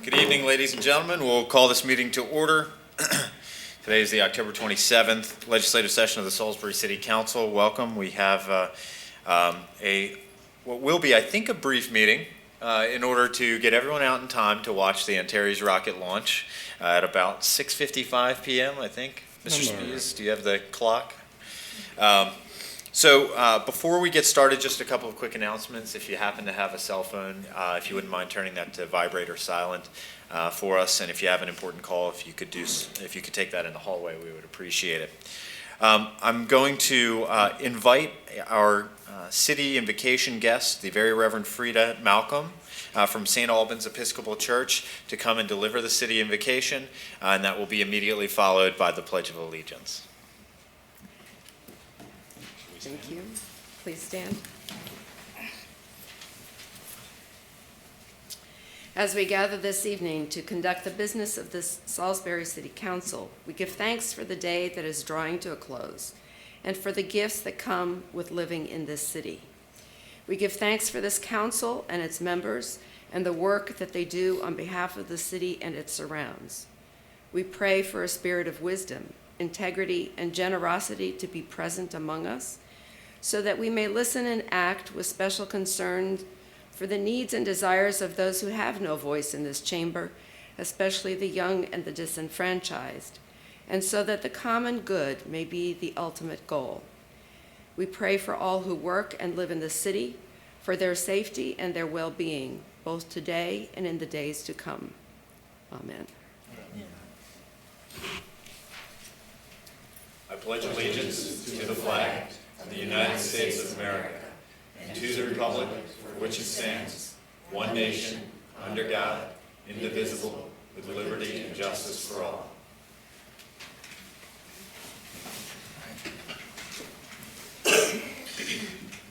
Good evening, ladies and gentlemen. We'll call this meeting to order. Today is the October 27th legislative session of the Salisbury City Council. Welcome. We have what will be, I think, a brief meeting in order to get everyone out in time to watch the Antares rocket launch at about 6:55 p.m., I think. Mr. Spies, do you have the clock? So before we get started, just a couple of quick announcements. If you happen to have a cell phone, if you wouldn't mind turning that to vibrate or silent for us, and if you have an important call, if you could take that in the hallway, we would appreciate it. I'm going to invite our city invocation guest, the Very Reverend Frida Malcolm from St. Albans Episcopal Church, to come and deliver the city invocation, and that will be immediately followed by the Pledge of Allegiance. Thank you. Please stand. As we gather this evening to conduct the business of this Salisbury City Council, we give thanks for the day that is drawing to a close and for the gifts that come with living in this city. We give thanks for this council and its members and the work that they do on behalf of the city and its surrounds. We pray for a spirit of wisdom, integrity, and generosity to be present among us, so that we may listen and act with special concern for the needs and desires of those who have no voice in this chamber, especially the young and the disenfranchised, and so that the common good may be the ultimate goal. We pray for all who work and live in the city, for their safety and their well-being, both today and in the days to come. Amen. I pledge allegiance to the flag of the United States of America, and to the republic for which it stands, one nation, under God, indivisible, with liberty and justice for all.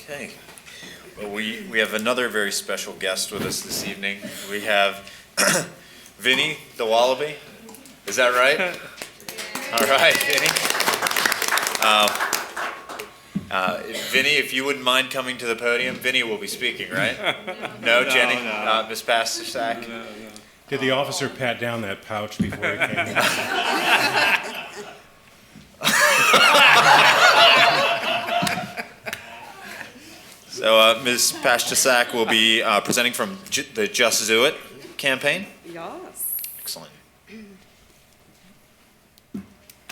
Okay. Well, we have another very special guest with us this evening. We have Vinny the Wallaby. Is that right? All right, Vinny. Vinny, if you wouldn't mind coming to the podium. Vinny will be speaking, right? No, Jenny? No. Ms. Pastersak? No. Did the officer pat down that pouch before he came in? So Ms. Pastersak will be presenting from the Just Do It campaign. Yes. Excellent.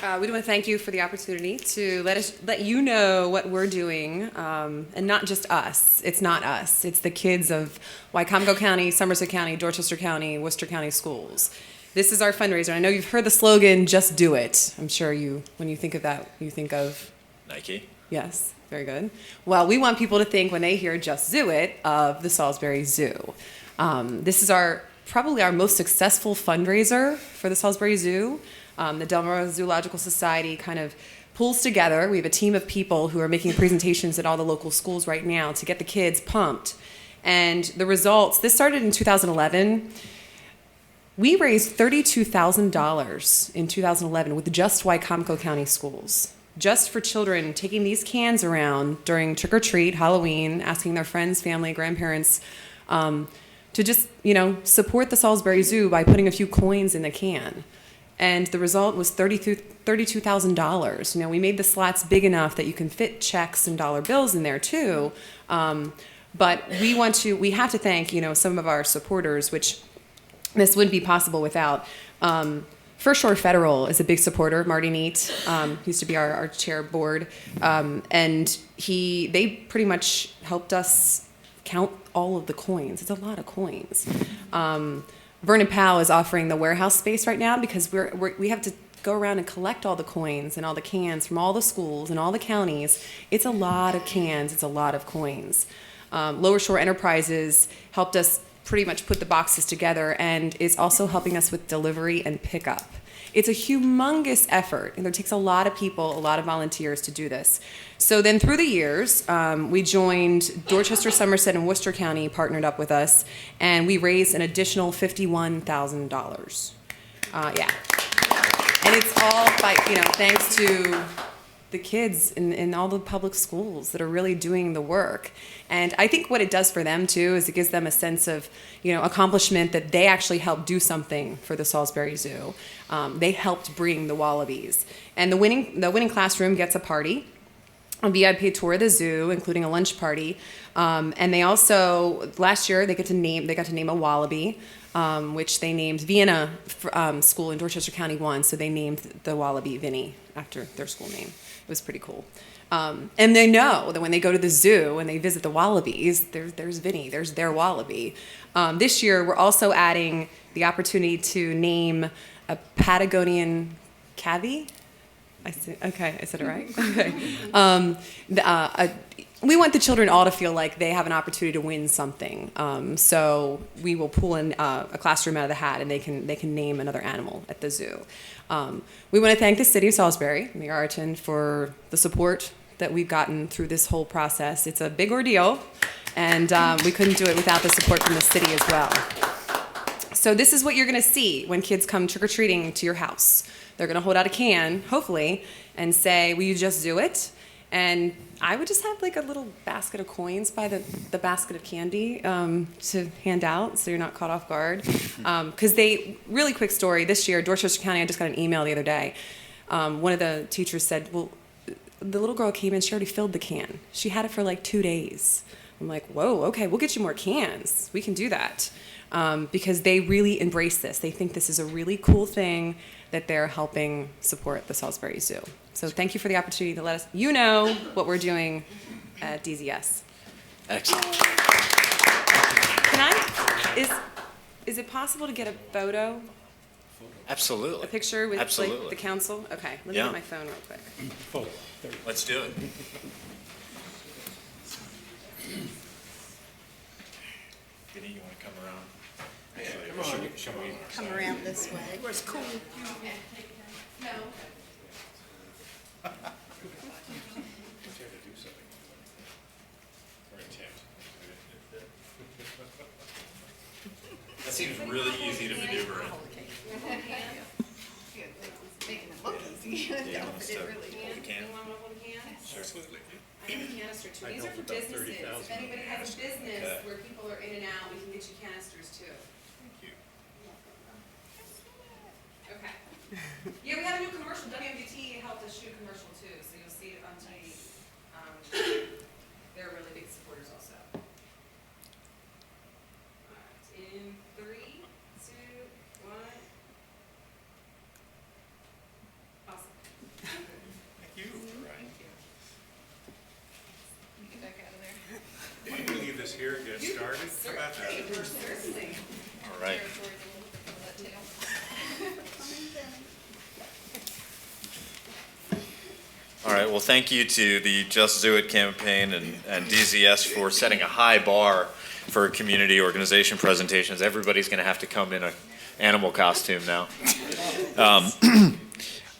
We want to thank you for the opportunity to let you know what we're doing, and not just us. It's not us. It's the kids of Wycomico County, Somerset County, Dorchester County, Worcester County schools. This is our fundraiser. I know you've heard the slogan, "Just Do It." I'm sure when you think of that, you think of Nike. Yes, very good. Well, we want people to think when they hear "Just Do It" of the Salisbury Zoo. This is probably our most successful fundraiser for the Salisbury Zoo. The Delmar Zoological Society kind of pulls together. We have a team of people who are making presentations at all the local schools right now to get the kids pumped. And the results, this started in 2011. We raised $32,000 in 2011 with just Wycomico County schools, just for children taking these cans around during trick-or-treat, Halloween, asking their friends, family, grandparents to just, support the Salisbury Zoo by putting a few coins in the can. And the result was $32,000. We made the slats big enough that you can fit checks and dollar bills in there too. But we have to thank, some of our supporters, which this wouldn't be possible without. First Shore Federal is a big supporter. Marty Neat used to be our chair board, and they pretty much helped us count all of the coins. It's a lot of coins. Vernon Powell is offering the warehouse space right now because we have to go around and collect all the coins and all the cans from all the schools and all the counties. It's a lot of cans. It's a lot of coins. Lower Shore Enterprises helped us pretty much put the boxes together and is also helping us with delivery and pickup. It's a humongous effort, and it takes a lot of people, a lot of volunteers to do this. So then through the years, we joined Dorchester, Somerset, and Worcester County partnered up with us, and we raised an additional $51,000. And it's all by, thanks to the kids in all the public schools that are really doing the work. And I think what it does for them too is it gives them a sense of, accomplishment that they actually helped do something for the Salisbury Zoo. They helped bring the wallabies. And the winning classroom gets a party, a VIP tour of the zoo, including a lunch party. And they also, last year, they got to name a wallaby, which they named Vienna School in Dorchester County 1, so they named the wallaby Vinny after their school name. It was pretty cool. And they know that when they go to the zoo and they visit the wallabies, there's Vinny, there's their wallaby. This year, we're also adding the opportunity to name a Patagonian cavy. I said it right. Okay. We want the children all to feel like they have an opportunity to win something. So we will pull in a classroom out of the hat, and they can name another animal at the zoo. We want to thank the City of Salisbury and the Arton for the support that we've gotten through this whole process. It's a big ordeal, and we couldn't do it without the support from the city as well. So this is what you're going to see when kids come trick-or-treating to your house. They're going to hold out a can, hopefully, and say, "Will you just do it?" And I would just have like a little basket of coins by the basket of candy to hand out so you're not caught off guard. Because really quick story, this year, Dorchester County, I just got an email the other day. One of the teachers said, well, the little girl came in, she already filled the can. She had it for like 2 days. I'm like, whoa, okay, we'll get you more cans. We can do that. Because they really embrace this. They think this is a really cool thing that they're helping support the Salisbury Zoo. So thank you for the opportunity to let us know what we're doing at DZS. Excellent. Is it possible to get a photo, Absolutely. a picture with Absolutely. like, the council? Okay, let me Yeah. get my phone real quick. Let's do it. Vinny, you want to come around? Come around this way. Where's cool? That seems really easy to maneuver in. Making it look easy. Yeah, But it really is. we can. Want to hold hands? Sure. I have a canister too. These are for businesses. If anybody has a business where people are in and out, we can get you canisters too. Thank you. Okay. Yeah, we have a new commercial. WMDT helped us shoot a commercial too, so you'll see it on TV. They're really big supporters also. All right, in 3, 2, 1. Awesome. Thank you. Get back out of there. Why don't we leave this here and get started? How about that? Certainly. All right. Territory's a little bit of that tail. All right, well, thank you to the Just Do It campaign and DZS for setting a high bar for community organization presentations. Everybody's going to have to come in an animal costume now.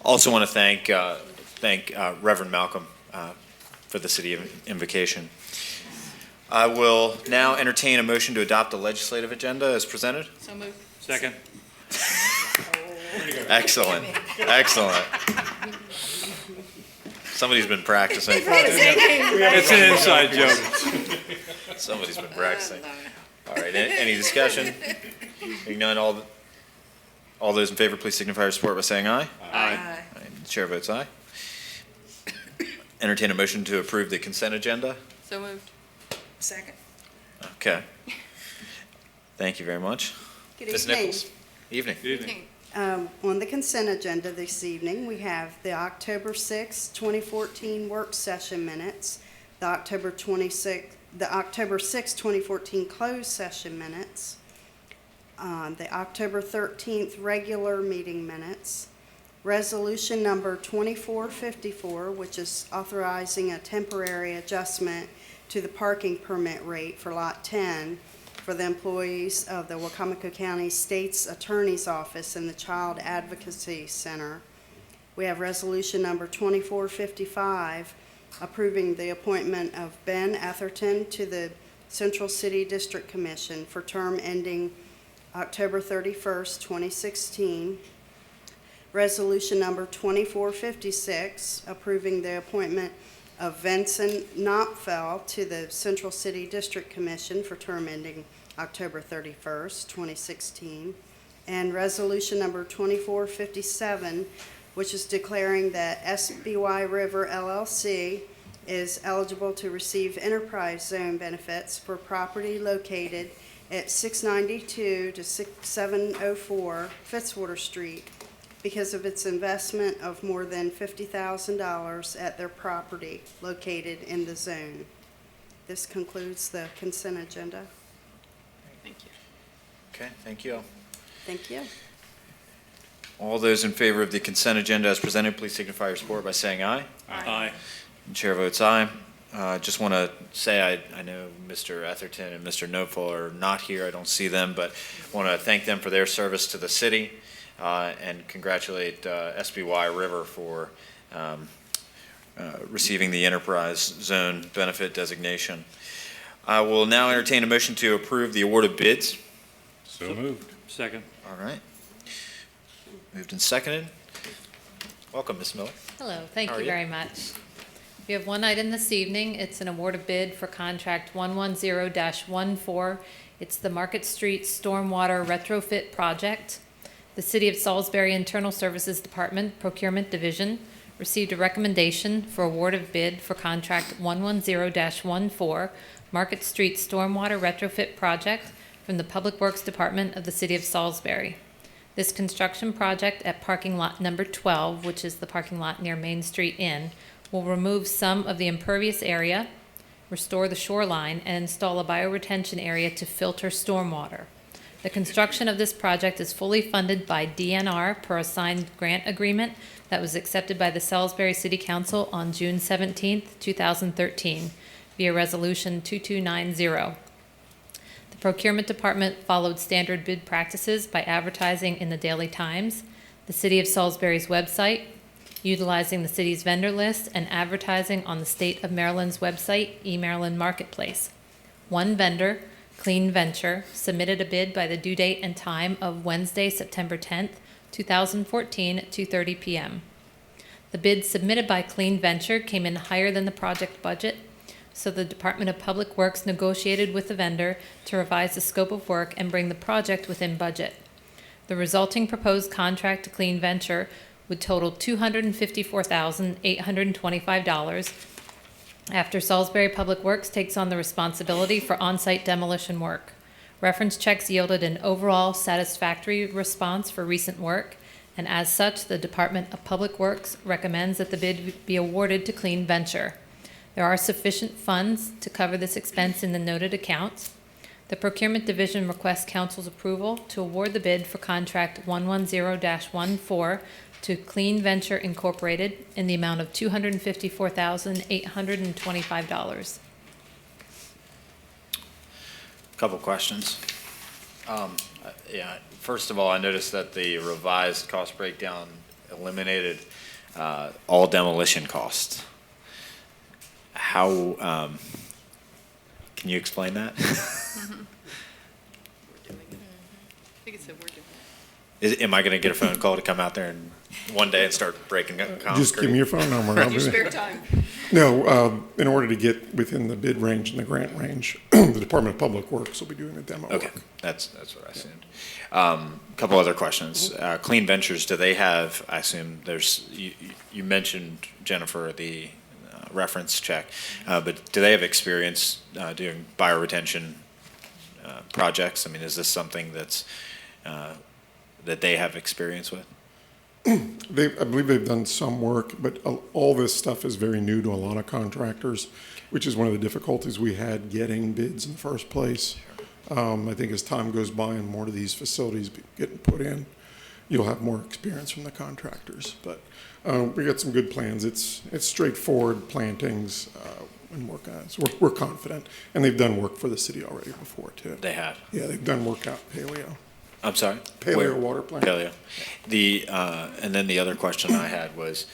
Also want to thank Reverend Malcolm for the city invocation. I will now entertain a motion to adopt the legislative agenda as presented. So moved. Second. Excellent, excellent. Somebody's been practicing. It's an inside joke. Somebody's been practicing. All right, any discussion? Hearing none, all those in favor, please signify your support by saying aye. Aye. The chair votes aye. Entertain a motion to approve the consent agenda. So moved. Second. Okay. Thank you very much. Good Ms. evening. Nichols. Evening. Evening. On the consent agenda this evening, we have the October 6, 2014 work session minutes, the October 6, 2014 closed session minutes, the October 13th regular meeting minutes, resolution number 2454, which is authorizing a temporary adjustment to the parking permit rate for Lot 10 for the employees of the Wacomico County State's Attorney's Office and the Child Advocacy Center. We have resolution number 2455, approving the appointment of Ben Atherton to the Central City District Commission for term ending October 31st, 2016. Resolution number 2456, approving the appointment of Vincent Knopfel to the Central City District Commission for term ending October 31st, 2016. And resolution number 2457, which is declaring that SBY River LLC is eligible to receive enterprise zone benefits for property located at 692 to 6704 Fitzwater Street because of its investment of more than $50,000 at their property located in the zone. This concludes the consent agenda. Thank you. Okay, thank you. Thank you. All those in favor of the consent agenda as presented, please signify your support by saying aye. Aye. The chair votes aye. Just want to say I know Mr. Etherton and Mr. Noteful are not here. I don't see them, but want to thank them for their service to the city and congratulate SBY River for receiving the Enterprise Zone benefit designation. I will now entertain a motion to approve the award of bids. So moved. Second. All right. Moved and seconded. Welcome, Ms. Miller. Hello, thank How are you you? very much. We have one item this evening. It's an award of bid for contract 110-14. It's the Market Street Stormwater Retrofit Project. The City of Salisbury Internal Services Department Procurement Division received a recommendation for award of bid for contract 110-14 Market Street Stormwater Retrofit Project from the Public Works Department of the City of Salisbury. This construction project at parking lot number 12, which is the parking lot near Main Street Inn, will remove some of the impervious area, restore the shoreline, and install a bioretention area to filter stormwater. The construction of this project is fully funded by DNR per a signed grant agreement that was accepted by the Salisbury City Council on June 17, 2013, via Resolution 2290. The Procurement Department followed standard bid practices by advertising in the Daily Times, the City of Salisbury's website, utilizing the city's vendor list, and advertising on the State of Maryland's website, eMaryland Marketplace. One vendor, Clean Venture, submitted a bid by the due date and time of Wednesday, September 10th, 2014 at 2:30 p.m. The bid submitted by Clean Venture came in higher than the project budget, so the Department of Public Works negotiated with the vendor to revise the scope of work and bring the project within budget. The resulting proposed contract to Clean Venture would total $254,825 after Salisbury Public Works takes on the responsibility for on-site demolition work. Reference checks yielded an overall satisfactory response for recent work, and as such, the Department of Public Works recommends that the bid be awarded to Clean Venture. There are sufficient funds to cover this expense in the noted accounts. The Procurement Division requests Council's approval to award the bid for contract 110-14 to Clean Venture Incorporated in the amount of $254,825. Couple questions. Yeah, first of all, I noticed that the revised cost breakdown eliminated all demolition costs. How, can you explain that? I think it said we're doing Am I gonna get a phone call to come out there and one day and start breaking concrete? Just give me your phone number. it. Your spare time. No, in order to get within the bid range and the grant range, the Department of Public Works will be doing the demo Okay, work. that's what I assumed. Couple other questions. Clean Ventures, do they have, I assume there's, you mentioned, Jennifer, the reference check, but do they have experience doing bioretention projects? I mean, is this something that's, that they have experience with? I believe they've done some work, but all this stuff is very new to a lot of contractors, which is one of the difficulties we had getting bids in the first place. I think as time goes by and more of these facilities getting put in, you'll have more experience from the contractors. But we got some good plans. It's straightforward plantings and work on it. So we're confident. And they've done work for the city already before, too. They have. Yeah, they've done work out Paleo. I'm sorry? Paleo Where? water plant. Paleo. The, and then the other question I had was,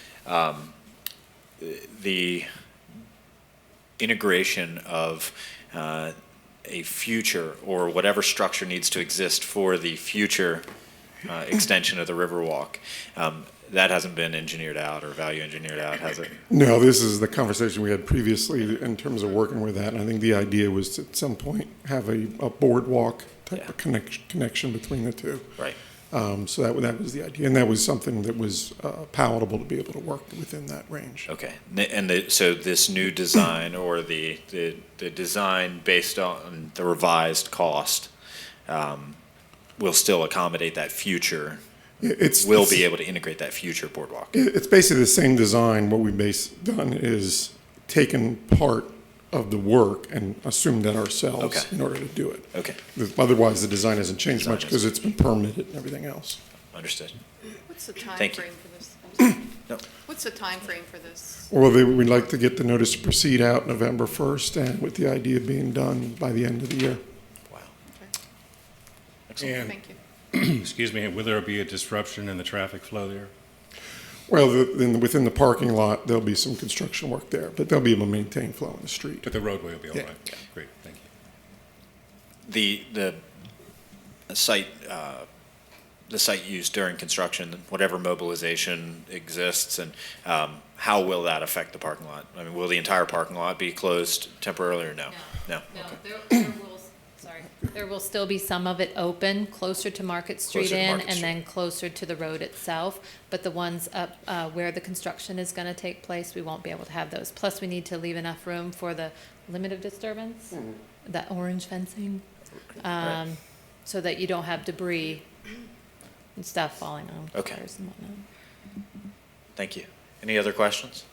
the integration of a future or whatever structure needs to exist for the future extension of the Riverwalk. That hasn't been engineered out or value engineered out, has it? No, this is the conversation we had previously in terms of working with that. And I think the idea was to, at some point, have a boardwalk type Yeah. of connection between the two. Right. So that was the idea. And that was something that was palatable to be able to work within that range. Okay. So this new design or the design based on the revised cost will still accommodate that future, will be able to integrate that future boardwalk. It's basically the same design. What we've done is taken part of the work and assumed that ourselves Okay. in order to do it. Okay. Otherwise, the design hasn't changed Design much because hasn't- it's been permitted and everything else. Understood. What's the time Thank you. frame for this? I'm sorry. No. What's the time frame for this? Well, we'd like to get the notice to proceed out November 1st, and with the idea of being done by the end of the year. Wow. Okay. And, Thank you. excuse me, will there be a disruption in the traffic flow there? Well, within the parking lot, there'll be some construction work there, but they'll be able to maintain flow in the street. But the roadway will be all Yeah. right? Great, thank you. The site used during construction, whatever mobilization exists, and how will that affect the parking lot? I mean, will the entire parking lot be closed temporarily or no? No. No, Okay. there will still be some of it open, closer to Market Street Closer to in, Market and Street. then closer to the road itself. But the ones up where the construction is gonna take place, we won't be able to have those. Plus, we need to leave enough room for the limit of disturbance, that orange fencing, Right. so that you don't have debris and stuff falling on Okay. cars and whatnot. Thank you. Any other questions?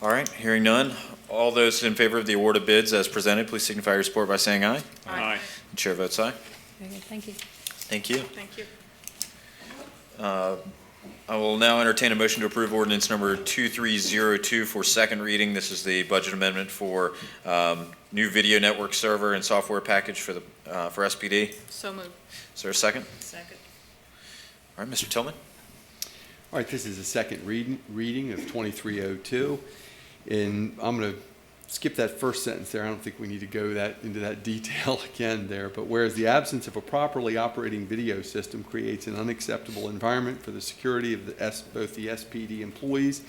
All right, hearing none. All those in favor of the award of bids as presented, please signify your support by saying aye. Aye. The chair votes aye. Very good, thank you. Thank you. Thank you. I will now entertain a motion to approve ordinance number 2302 for second reading. This is the budget amendment for new video network server and software package for SPD. So moved. Is there a second? Second. All right, Mr. Tillman? All right, this is the second reading of 2302, and I'm going to skip that first sentence there. I don't think we need to go into that detail again there, but whereas the absence of a properly operating video system creates an unacceptable environment for the security of both the SPD employees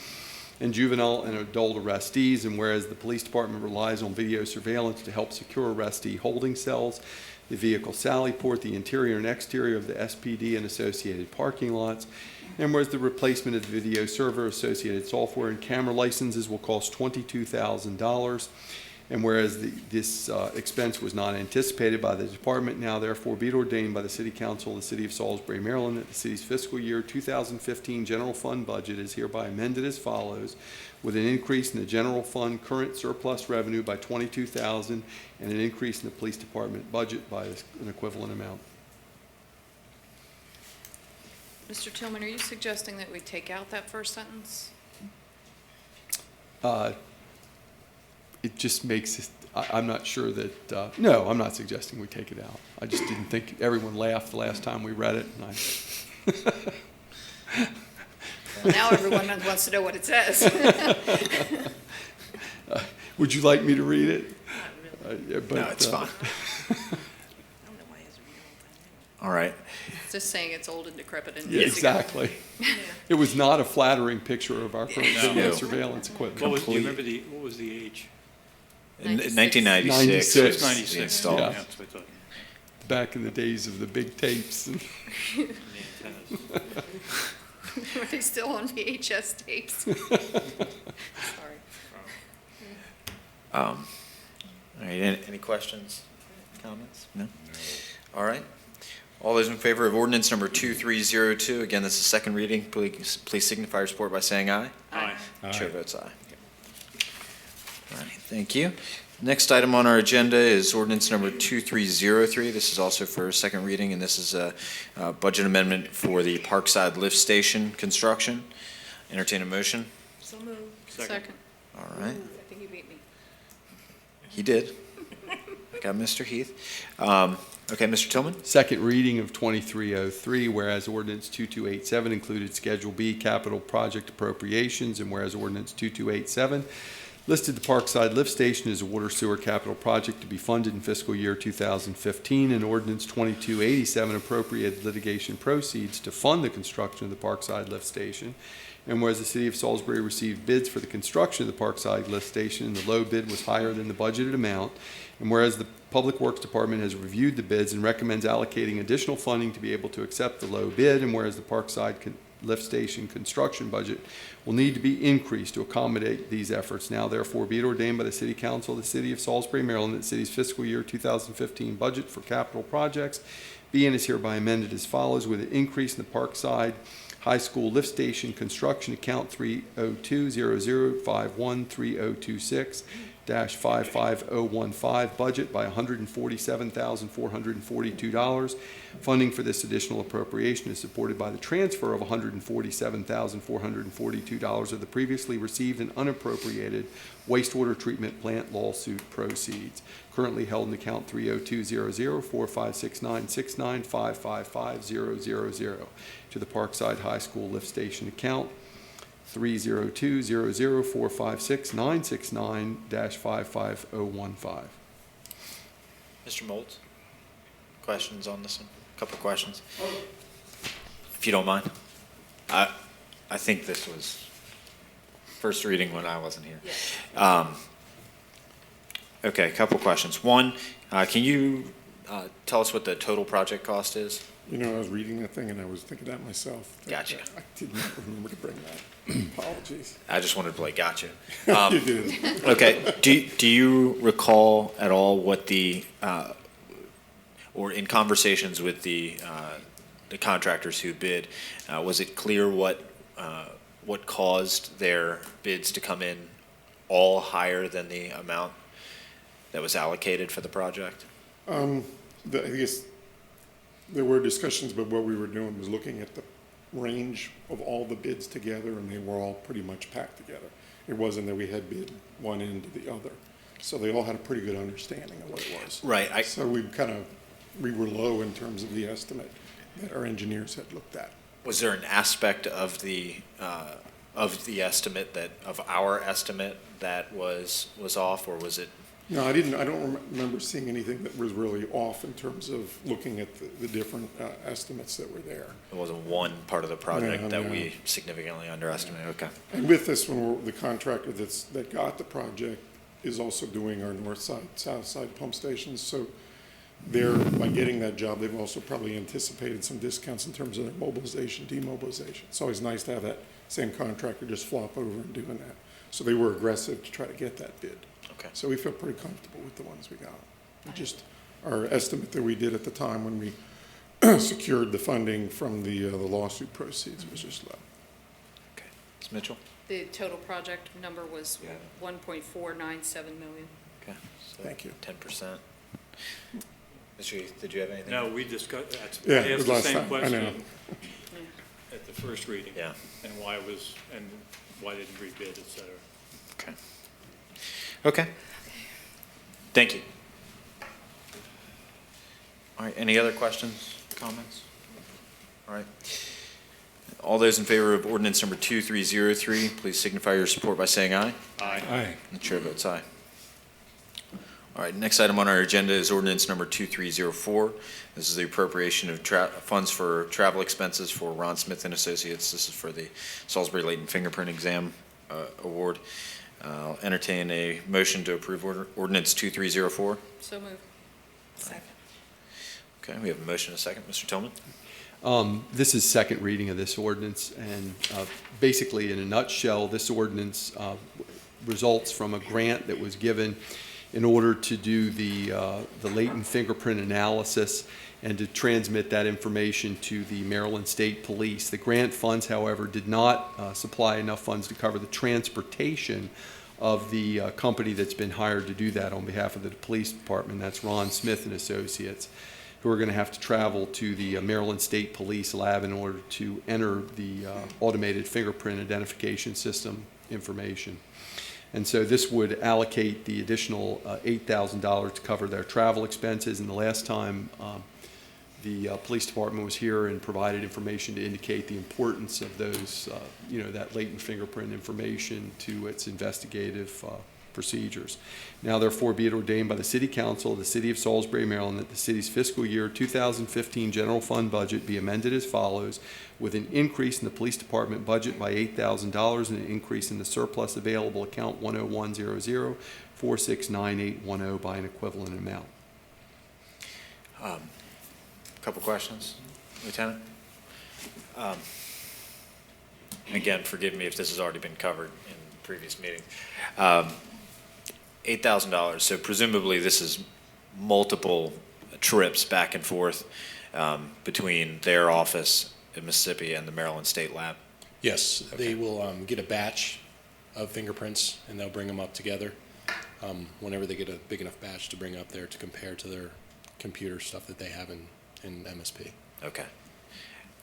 and juvenile and adult arrestees, and whereas the police department relies on video surveillance to help secure arrestee holding cells, the vehicle sally port, the interior and exterior of the SPD and associated parking lots, and whereas the replacement of the video server, associated software, and camera licenses will cost $22,000, and whereas this expense was not anticipated by the department, now therefore be it ordained by the City Council of the City of Salisbury, Maryland, that the city's fiscal year 2015 general fund budget is hereby amended as follows, with an increase in the general fund current surplus revenue by $22,000 and an increase in the police department budget by an equivalent amount. Mr. Tillman, are you suggesting that we take out that first sentence? It just makes it, I'm not sure that, no, I'm not suggesting we take it out. I just didn't think, everyone laughed the last time we read it, and Well, now everyone wants to know what it says. would you like me to read it? No, it's fine. All right. It's just saying it's old and decrepit and Yeah, needs to go. exactly. It was not a flattering picture of our current No. video No. surveillance equipment. What was, do you remember what was the age? In 96. 1996 96. was the 96. install. Yeah. That's what I thought. Back in the days of the big tapes. And the antennas. Are they still on VHS tapes? Sorry. All right, any questions, comments? No? All right. All those in favor of ordinance number 2302, again, this is second reading, please signify your support by saying aye. Aye. Chair votes aye. All right, thank you. Next item on our agenda is ordinance number 2303. This is also for second reading, and this is a budget amendment for the Parkside Lift Station construction. Entertain a motion. So moved. Second. Second. All right, I think you beat me. he did. Got Mr. Heath. Okay, Mr. Tillman? Second reading of 2303, whereas ordinance 2287 included Schedule B capital project appropriations, and whereas ordinance 2287 listed the Parkside Lift Station as a water sewer capital project to be funded in fiscal year 2015, and Ordinance 2287 appropriated litigation proceeds to fund the construction of the Parkside Lift Station. And whereas the City of Salisbury received bids for the construction of the Parkside Lift Station, and the low bid was higher than the budgeted amount, and whereas the Public Works Department has reviewed the bids and recommends allocating additional funding to be able to accept the low bid, and whereas the Parkside Lift Station construction budget will need to be increased to accommodate these efforts. Now, therefore, be it ordained by the City Council of the City of Salisbury, Maryland, that the city's fiscal year 2015 budget for capital projects be and is hereby amended as follows, with an increase in the Parkside High School Lift Station construction account 302-0051-3026-55015 budget by $147,442. Funding for this additional appropriation is supported by the transfer of $147,442 of the previously received and unappropriated wastewater treatment plant lawsuit proceeds, currently held in account 302-00456969555000, to the Parkside High School Lift Station account 302-00456969-55015. Mr. Moult, questions on this one? A couple of questions, if you don't mind. I think this was first reading when I wasn't here. Okay, a couple of questions. One, can you tell us what the total project cost is? You know, I was reading that thing and I was thinking that myself. Gotcha. I did not remember to bring that. Apologies. I just wanted to play gotcha. You did. Okay, do you recall at all what the, or in conversations with the contractors who bid, was it clear what caused their bids to come in all higher than the amount that was allocated for the project? I guess there were discussions, but what we were doing was looking at the range of all the bids together, and they were all pretty much packed together. It wasn't that we had bid one end to the other. So they all had a pretty good understanding of what it was. Right. So we were low in terms of the estimate that our engineers had looked at. Was there an aspect of the estimate of our estimate that was off, or was it? No, I don't remember seeing anything that was really off in terms of looking at the different estimates that were there. It wasn't one part of the project that No. we significantly underestimated. Okay. And with this one, the contractor that got the project is also doing our north side, south side pump stations. So by getting that job, they've also probably anticipated some discounts in terms of their mobilization, demobilization. It's always nice to have that same contractor just flop over and doing that. So they were aggressive to try to get that bid. Okay. So we feel pretty comfortable with the ones we got. Just our estimate that we did at the time when we secured the funding from the lawsuit proceeds was just low. Okay. Ms. Mitchell? The total project number was 1.497 million. Okay. So Thank you. 10%. Mr. Heath, did you have anything? No, we discussed, Yeah, I it was asked the last same time. I know. question at the first reading. Yeah. And why didn't rebid, et cetera. Okay. Okay. Thank you. All right, any other questions, comments? All right. All those in favor of ordinance number 2303, please signify your support by saying aye. Aye. Aye. The chair votes aye. All right, next item on our agenda is ordinance number 2304. This is the appropriation of funds for travel expenses for Ron Smith and Associates. This is for the Salisbury Latent Fingerprint Exam Award. I'll entertain a motion to approve ordinance 2304. So moved. Second. Okay, we have a motion and a second. Mr. Tillman? This is second reading of this ordinance, and basically, in a nutshell, this ordinance results from a grant that was given in order to do the latent fingerprint analysis and to transmit that information to the Maryland State Police. The grant funds, however, did not supply enough funds to cover the transportation of the company that's been hired to do that on behalf of the police department. That's Ron Smith and Associates, who are going to have to travel to the Maryland State Police lab in order to enter the automated fingerprint identification system information. And so this would allocate the additional $8,000 to cover their travel expenses. And the last time the police department was here and provided information to indicate the importance of those, that latent fingerprint information to its investigative procedures. Now therefore be it ordained by the City Council of the City of Salisbury, Maryland, that the city's fiscal year 2015 general fund budget be amended as follows, with an increase in the police department budget by $8,000 and an increase in the surplus available account 10100469810 by an equivalent amount. Couple questions, Lieutenant? Again, forgive me if this has already been covered in previous meeting. $8,000, so presumably this is multiple trips back and forth between their office in Mississippi and the Maryland State Lab? Yes, they will get a batch of fingerprints, and they'll bring them up together whenever they get a big enough batch to bring up there to compare to their computer stuff that they have in MSP. Okay.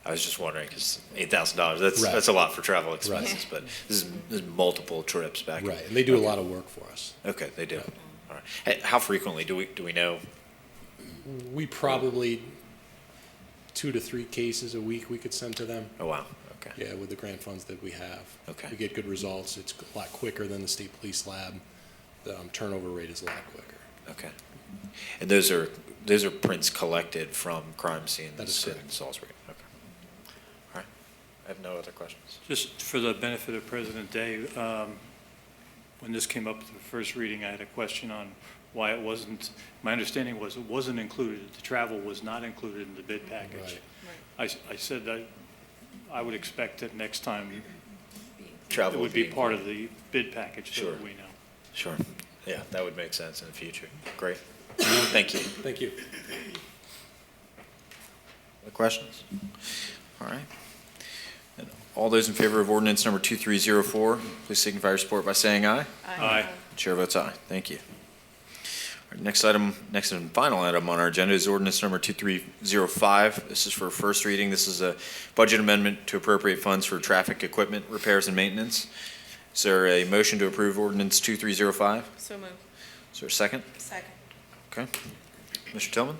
I was just wondering, because $8,000, that's Right. that's a lot for travel expenses, Right. but this is multiple trips back. Right, and they do a lot of work for us. Okay, they do. All right. Hey, how frequently do we know? We probably 2 to 3 cases a week we could send to them. Oh, wow. Okay. Yeah, with the grant funds that we have. Okay. We get good results. It's a lot quicker than the state police lab. The turnover rate is a lot quicker. Okay. And those are prints collected from crime scenes That is in correct. Salisbury? Okay. All right. I have no other questions. Just for the benefit of President Day, when this came up at the first reading, I had a question on why it wasn't, my understanding was it wasn't included, the travel was not included in the bid package. Right. I said that I would expect that next time it Travel would be part of the bid package so that Sure. we know. Sure. Yeah, that would make sense in the future. Great. Thank you. Thank you. Other questions? All right. And all those in favor of ordinance number 2304, please signify your support by saying aye. Aye. Chair votes aye. Thank you. Our next and final item on our agenda is ordinance number 2305. This is for first reading. This is a budget amendment to appropriate funds for traffic equipment repairs and maintenance. Is there a motion to approve ordinance 2305? So moved. Is there a second? Second. Okay. Mr. Tillman?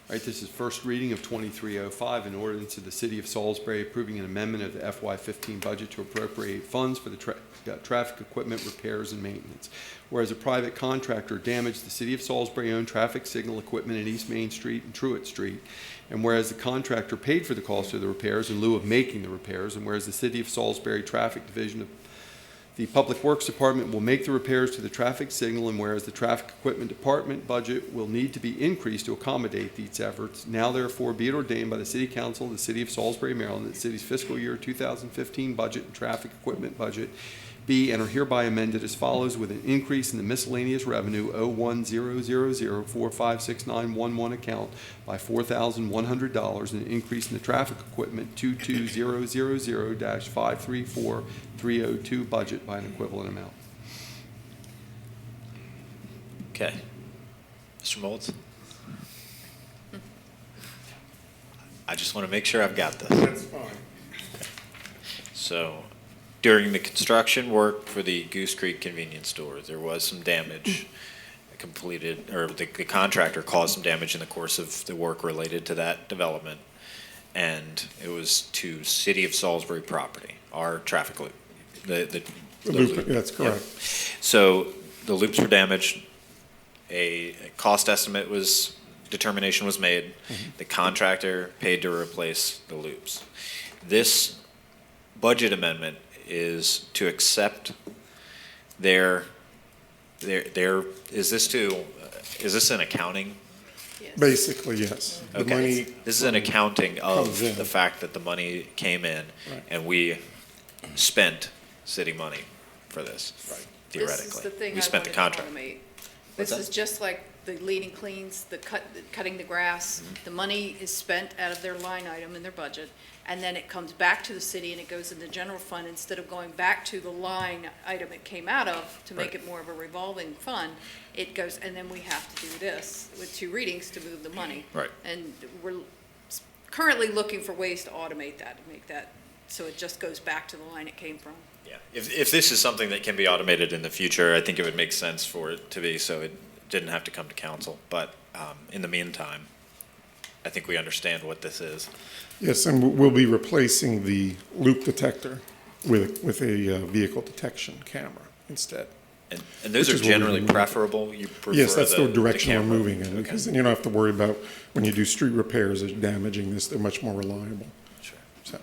All right, this is first reading of 2305, an ordinance of the City of Salisbury approving an amendment of the FY15 budget to appropriate funds for the traffic equipment repairs and maintenance. Whereas a private contractor damaged the City of Salisbury-owned traffic signal equipment at East Main Street and Truett Street, and whereas the contractor paid for the cost of the repairs in lieu of making the repairs, and whereas the City of Salisbury Traffic Division of the Public Works Department will make the repairs to the traffic signal, and whereas the Traffic Equipment Department budget will need to be increased to accommodate these efforts, now therefore be it ordained by the City Council of the City of Salisbury, Maryland, that the city's fiscal year 2015 budget and traffic equipment budget be and are hereby amended as follows, with an increase in the miscellaneous revenue 01000456911 account by $4,100 and an increase in the traffic equipment 22000-534302 budget by an equivalent amount. Okay. Mr. Moltz? I just want to make sure I've got this. That's fine. So, during the construction work for the Goose Creek convenience store, there was some damage completed, or the contractor caused some damage in the course of the work related to that development. And it was to City of Salisbury property, our traffic loop. The Loop, that's correct. Yep. So the loops were damaged. A cost estimate determination was made. The contractor paid to replace the loops. This budget amendment is to accept is this an accounting? Yes. Basically, yes. The Okay. money, This is an accounting of comes in. the fact that the money came in Right. and we spent city money for this, theoretically. This is the thing We I spent wanted the to contract. automate. What's This that? is just like the leading cleans, cutting the grass. Mm-hmm. The money is spent out of their line item in their budget, and then it comes back to the city and it goes in the general fund instead of going back to the line item it came out of to make Right. it more of a revolving fund. It goes, and then we have to do this with 2 readings to move the money. Right. And we're currently looking for ways to automate that, to make that, so it just goes back to the line it came from. Yeah, if this is something that can be automated in the future, I think it would make sense for it to be, so it didn't have to come to council. But in the meantime, I think we understand what this is. yes, and we'll be replacing the loop detector with a vehicle detection camera instead. And those Which are is what we're generally doing. preferable? You prefer Yes, that's the the direction we're camera? moving in, because then you don't have to worry about when you do street repairs of damaging this, they're much more reliable. Sure. So,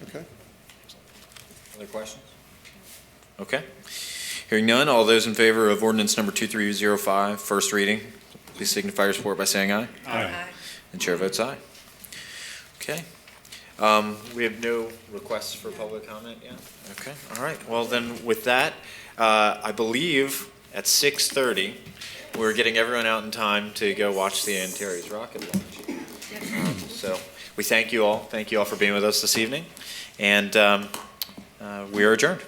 okay. Other questions? Okay. Hearing none, all those in favor of ordinance number 2305, first reading, please signify your support by saying aye. Aye. And chair votes aye. Okay. We have no requests for public comment yet? Okay, all right. Well, then with that, I believe at 6:30, we're getting everyone out in time to go watch the Antares rocket launch. So we thank you all. Thank you all for being with us this evening. And we are adjourned.